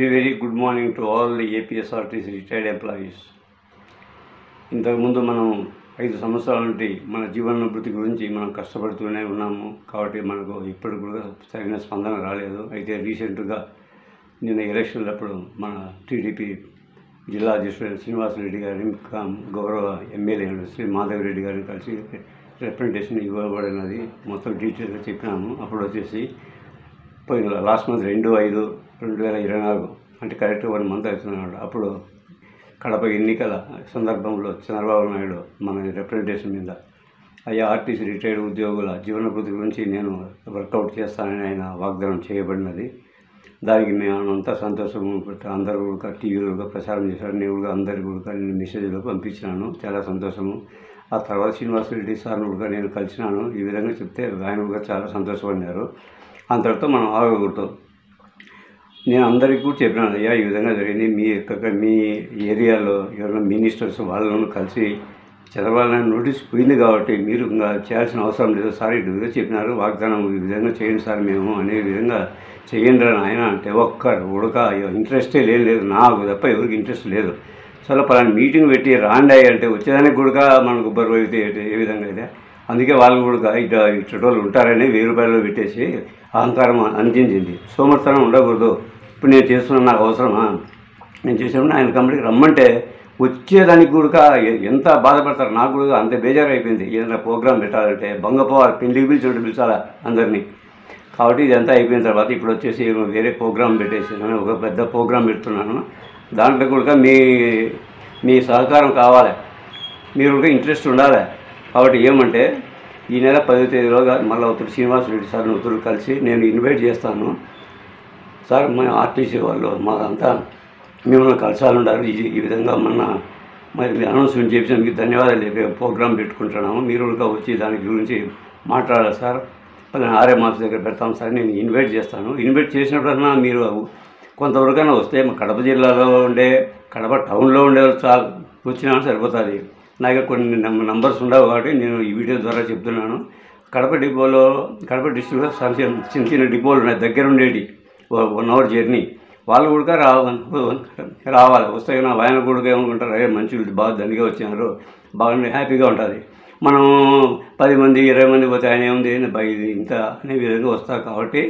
Very good morning to all the APSRTC retired employees. ఇంతకుముందు మనం 5 సంవత్సరాల నుండి మన జీవనోపాధి గురించి మనం కష్టపడుతూనే ఉన్నాము. కాబట్టి మనకు ఇప్పుడు కూడా సరైన స్పందన రాలేదు. అయితే రీసెంట్గా నిన్న ఎలక్షన్లప్పుడు మన టీడీపీ జిల్లా అధ్యక్షుడు శ్రీనివాసరెడ్డి గారిని గౌరవ ఎమ్మెల్యే శ్రీ మాధవ్ రెడ్డి గారిని కలిసి రిప్రజెంటేషన్ ఇవ్వబడినది మొత్తం డీటెయిల్గా చెప్పినాము. అప్పుడు వచ్చేసి పోయిన లాస్ట్ మంత్ 2/5/2024 అంటే కరెక్ట్ 1 మంత్ అవుతున్నాడు. అప్పుడు కడప ఎన్నికల సందర్భంలో చంద్రబాబు నాయుడు మన రిప్రజెంటేషన్ మీద అయ్యా ఆర్టీసీ రిటైర్డ్ ఉద్యోగుల జీవనోపాధి గురించి నేను వర్కౌట్ చేస్తానని ఆయన వాగ్దానం చేయబడినది. దానికి మేము అంతా సంతోషం, అందరూ కూడా టీవీలో కూడా ప్రసారం చేశారు. నేను కూడా అందరికీ కూడా నేను మెసేజ్లో పంపించినాను. చాలా సంతోషము. ఆ తర్వాత శ్రీనివాసరెడ్డి సార్ను కూడా నేను కలిసినాను. ఈ విధంగా చెప్తే ఆయన కూడా చాలా సంతోషపడినారు. అంతటితో మనం ఆగకూడదు. నేను అందరికీ కూడా చెప్పినాను, అయ్యా ఈ విధంగా జరిగింది, మీ ఏరియాలో ఎవరైనా మినిస్టర్స్ వాళ్ళను కలిసి చంద్రబాబు నాయుడు నోటీస్ పోయింది కాబట్టి మీరు ఇంకా చేయాల్సిన అవసరం లేదు సార్, ఇటు విధంగా చెప్పినారు, వాగ్దానం ఈ విధంగా చేయండి సార్ మేము అనే విధంగా చేయండి అని ఆయన అంటే ఒక్కరు ఉడక ఇంట్రెస్టే లేదు, నాకు తప్ప ఎవరికి ఇంట్రెస్ట్ లేదు. సరే పలానా మీటింగ్ పెట్టి రాండి అంటే వచ్చేదానికి కూడా మనకు బరువు అయితే ఏ విధంగా అయితే అందుకే వాళ్ళు కూడా ఇట్టోళ్ళు ఉంటారని 1000 రూపాయలు పెట్టేసి అహంకారం అందించింది. సోమర్థనం ఉండకూడదు. ఇప్పుడు నేను చేస్తున్నా, నాకు అవసరమా, నేను చేసినప్పుడు ఆయన కంపెనీకి రమ్మంటే వచ్చేదానికి కూడా ఎంత బాధపడతారు. నాకు కూడా అంత బేజారు అయిపోయింది. ఏదైనా ప్రోగ్రాం పెట్టాలంటే బంగపోవాలి, పెళ్లికి పిలిచాలా అందరినీ. కాబట్టి ఇదంతా అయిపోయిన తర్వాత ఇప్పుడు వచ్చేసి వేరే ప్రోగ్రాం పెట్టేసి ఒక పెద్ద ప్రోగ్రాం పెడుతున్నాను. దాంట్లో కూడా మీ సహకారం కావాలి, మీరు కూడా ఇంట్రెస్ట్ ఉండాలి. కాబట్టి ఏమంటే ఈ నెల 10వ తేదీలోగా మళ్ళీ ఉత్తరు శ్రీనివాసరెడ్డి సార్ని ఉత్తరు కలిసి నేను ఇన్వైట్ చేస్తాను. సార్ మా ఆర్టీసీ వాళ్ళు మాదంతా మిమ్మల్ని కలసాలుండారు, ఈ విధంగా మరి అనౌన్స్మెంట్ చేసినందుకు ధన్యవాదాలు ప్రోగ్రాం పెట్టుకుంటున్నాము, మీరు కూడా వచ్చి దాని గురించి మాట్లాడాలి సార్, 6 మార్చి దగ్గర పెడతాం సార్, నేను ఇన్వైట్ చేస్తాను. ఇన్వైట్ చేసినప్పుడన్నా మీరు కొంతవరకైనా వస్తే మా కడప జిల్లాలో కడప టౌన్లో ఉండేవాళ్ళు చాలా వచ్చినా సరిపోతుంది. నాకు కొన్ని నంబర్స్ ఉండవు కాబట్టి నేను ఈ వీడియో ద్వారా చెప్తున్నాను. కడప డిస్ట్రిక్ట్లో చిన్న చిన్న డిపోలు ఉన్నాయి, దగ్గర ఉండేవి 1 అవర్ జర్నీ. వాళ్ళు కూడా రావాలి, వస్తే నా ఆయన కూడా ఏమనుకుంటారు, అదే మంచి బాగా దండిగా వచ్చినారు, బాగా హ్యాపీగా ఉంటుంది. మనం 10 మంది 20 మంది పోతే ఆయన ఏముంది ఇంత అనే విధంగా వస్తారు. కాబట్టి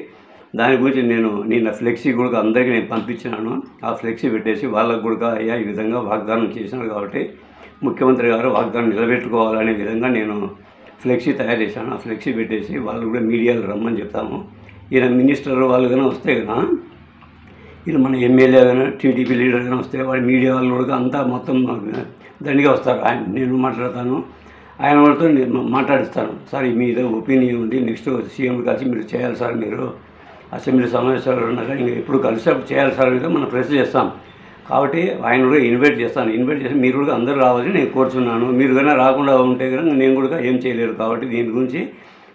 దాని గురించి నేను నిన్న ఫ్లెక్సీ కూడా అందరికీ నేను పంపించినాను. ఆ ఫ్లెక్సీ పెట్టేసి వాళ్ళకు కూడా అయ్యా ఈ విధంగా వాగ్దానం చేసినారు కాబట్టి ముఖ్యమంత్రి గారు వాగ్దానం నిలబెట్టుకోవాలనే విధంగా నేను ఫ్లెక్సీ తయారు చేశాను. ఆ ఫ్లెక్సీ పెట్టేసి వాళ్ళు కూడా మీడియాలో రమ్మని చెప్తాము. ఈయన మినిస్టర్ వాళ్ళు కానీ వస్తే కదా, ఈయన మన ఎమ్మెల్యే కానీ టీడీపీ లీడర్ కానీ వస్తే వాడి మీడియా వాళ్ళు కూడా అంతా మొత్తం దండిగా వస్తారు. నేను మాట్లాడతాను, ఆయన వాళ్ళతో నేను మాట్లాడిస్తాను. సార్ మీద ఒపీనియన్ ఉంది, నెక్స్ట్ సీఎం కలిసి మీరు చేయాలి సార్, మీరు అసెంబ్లీ సమావేశాలు ఉన్నాక ఇంకా ఎప్పుడు కలిసి చేయాలి సార్ మీద మనం ప్రెస్ చేస్తాం. కాబట్టి ఆయన కూడా ఇన్వైట్ చేస్తాను. ఇన్వైట్ చేసి మీరు కూడా అందరూ రావాలని నేను కోరుచున్నాను. మీరు కన్నా రాకుండా ఉంటే కనుక నేను కూడా ఏం చేయలేరు. కాబట్టి దీని గురించి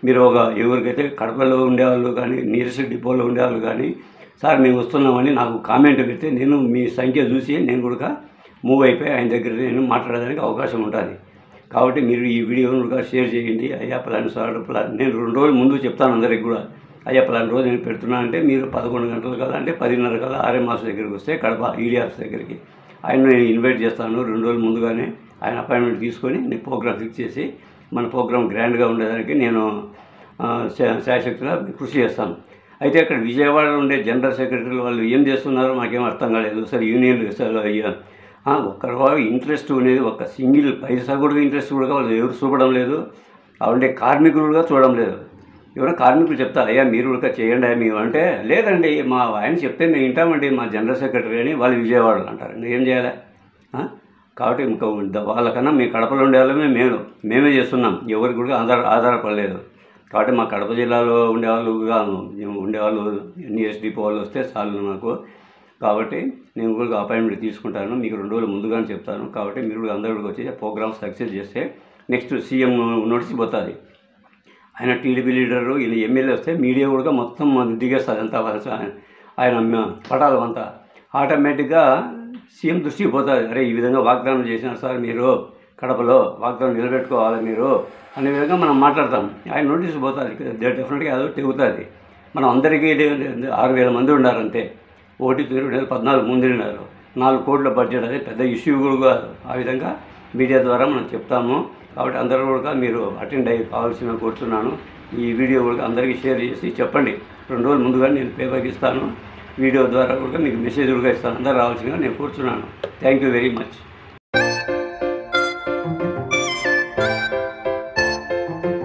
మీరు ఎవరికైతే కడపలో ఉండేవాళ్ళు కానీ నియరెస్ట్ డిపోలో ఉండేవాళ్ళు కానీ సార్ మేము వస్తున్నామని నాకు కామెంట్ పెడితే నేను మీ సంఖ్య చూసి నేను కూడా మూవ్ అయిపోయి ఆయన దగ్గర నేను మాట్లాడడానికి అవకాశం ఉంటుంది. కాబట్టి మీరు ఈ వీడియోను కూడా షేర్ చేయండి. అయ్యా పలానా సార్ నేను 2 రోజుల ముందు చెప్తాను అందరికి కూడా, అయ్యా పలానా రోజు నేను పెడుతున్నా అంటే మీరు 11 గంటల కల్లా అంటే 10:30 కల్లా ఆర్ఏ మాస్ దగ్గరికి వస్తే కడప ఈడీఆర్స్ దగ్గరికి ఆయన నేను ఇన్వైట్ చేస్తాను. 2 రోజుల ముందుగానే ఆయన అపాయింట్మెంట్ తీసుకొని నేను ప్రోగ్రాం ఫిక్స్ చేసి మన ప్రోగ్రాం గ్రాండ్గా ఉండేదానికి నేను శాయశక్తిగా కృషి చేస్తాను. అయితే అక్కడ విజయవాడలో ఉండే జనరల్ సెక్రటరీలు వాళ్ళు ఏం చేస్తున్నారో మాకేం అర్థం కాలేదు. సరే యూనియన్లు ఒక్కరు ఇంట్రెస్ట్ అనేది ఒక్క సింగిల్ పైసా కూడా ఇంట్రెస్ట్ కూడా వాళ్ళు ఎవరు చూపడం లేదు. ఉండే కార్మికులు కూడా చూడడం లేదు. ఎవరైనా కార్మికులు చెప్తారు, అయ్యా మీరు కూడా చేయండి మేము అంటే లేదండి మా ఆయన చెప్తే మేము వింటామండి మా జనరల్ సెక్రటరీ అని వాళ్ళు విజయవాడలో అంటారు. ఏం చేయాలి? కాబట్టి ఇంకా వాళ్ళకన్నా మీ కడపలో ఉండే వాళ్ళమే మేమే చేస్తున్నాం, ఎవరికి కూడా ఆధారపడలేదు. కాబట్టి మా కడప జిల్లాలో ఉండేవాళ్ళు నియరెస్ట్ డిపో వాళ్ళు వస్తే చాలు నాకు. కాబట్టి నేను కూడా అపాయింట్మెంట్ తీసుకుంటాను, మీకు 2 రోజులు ముందుగానే చెప్తాను. కాబట్టి మీరు కూడా అందరూ కూడా వచ్చి ప్రోగ్రామ్ సక్సెస్ చేస్తే నెక్స్ట్ సీఎం నోటీస్ పోతుంది. ఆయన టీడీపీ లీడరు ఈయన ఎమ్మెల్యే వస్తే మీడియా కూడా మొత్తం దిగేస్తుంది అంతా, ఆయన పటాలు అంతా ఆటోమేటిక్గా సీఎం దృష్టికి పోతుంది. అరే ఈ విధంగా వాగ్దానం చేసినారు సార్, మీరు కడపలో వాగ్దానం నిలబెట్టుకోవాలి మీరు అనే విధంగా మనం మాట్లాడతాం. ఆయన నోటీస్ పోతుంది, డెఫినెట్గా అదో తెగుతుంది. మనం అందరికీ 6000 మంది ఉండారంతే. ఒకటి 2014 ముందున్నారు 4 కోట్ల బడ్జెట్ అది పెద్ద ఇష్యూ కూడా కాదు. ఆ విధంగా మీడియా ద్వారా మనం చెప్తాము. కాబట్టి అందరూ కూడా మీరు అటెండ్ అయ్యి కావాల్సిన కోరుతున్నాను. ఈ వీడియో కూడా అందరికీ షేర్ చేసి చెప్పండి. 2 రోజుల ముందుగా నేను పేపర్కి ఇస్తాను. వీడియో ద్వారా కూడా మీకు మెసేజ్ కూడా ఇస్తాను. అందరూ రావాల్సిందిగా నేను కోరుతున్నాను. Thank you very much.